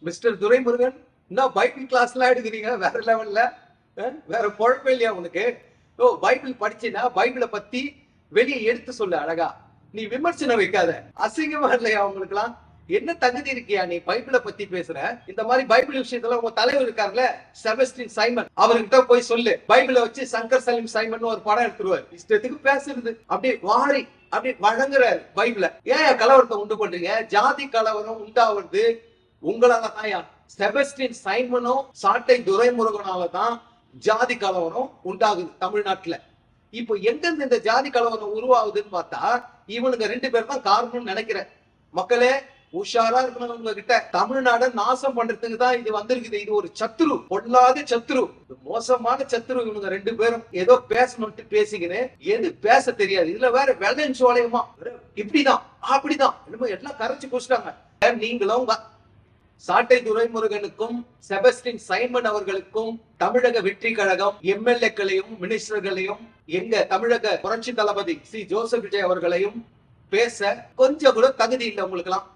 Mister Duraimurugan, என்ன Bible class எல்லாம் எடுக்கிறீங்க வேற லெவல்ல? வேற பொழப்பே இல்லையா உனக்கு? ஓ, பைபிள் படிச்சினா பைபிளை பத்தி வெளியே எடுத்து சொல்லு அழகா. நீ விமர்சனம் வைக்காத. அசிங்கமா இல்லையா உங்களுக்குலாம்? என்ன தகுதி இருக்கியா நீ பைபிளை பத்தி பேசுற? இந்த மாதிரி பைபிள் விஷயத்துல உங்க தலைவர் இருக்காருல்ல, செபஸ்டின் சைமன், அவர்கிட்ட போய் சொல்லு. பைபிளை வச்சு சங்கர் சலீம் சைமன் ஒரு படம் எடுத்துருவார். இஷ்டத்துக்கு பேசுறது அப்படியே வாரி அப்படி வழங்குறாரு பைபிளை. ஏன் கலவரத்தை உண்டு பண்றீங்க? ஜாதி கலவரம் உண்டாவது உங்களால தான். செபஸ்டின் சைமனும் சாட்டை துரைமுருகனால தான் ஜாதி கலவரம் உண்டாகுது தமிழ்நாட்டுல. இப்போ எங்கிருந்து இந்த ஜாதி கலவரம் உருவாகுதுன்னு பார்த்தா இவனுங்க 2 பேர் தான் காரணம்னு நினைக்கிறேன். மக்களே, உஷாரா இருக்கணும். உங்ககிட்ட தமிழ்நாட நாசம் பண்றதுக்கு தான் இது வந்திருக்குது. இது ஒரு சத்துரு, பொல்லாத சத்துரு, மோசமான சத்துரு. இவனுங்க 2 பேரும் ஏதோ பேசணும்ட்டு பேசிக்கின்னு எது பேச தெரியாது. இதுல வேற வெள்ளன் சோலையுமா இப்படிதான் அப்படிதான் எல்லாம் கரைச்சு குடிச்சிட்டாங்க. நீங்களும் சாட்டை துரைமுருகனுக்கும் செபஸ்டின் சைமன் அவர்களுக்கும் தமிழக வெற்றி கழகம் எம்எல்ஏக்களையும் மினிஸ்டர்களையும் எங்க தமிழக புரட்சி தளபதி சி ஜோசப் விஜய் அவர்களையும் பேச கொஞ்சம் கூட தகுதி இல்லை உங்களுக்கு எல்லாம்.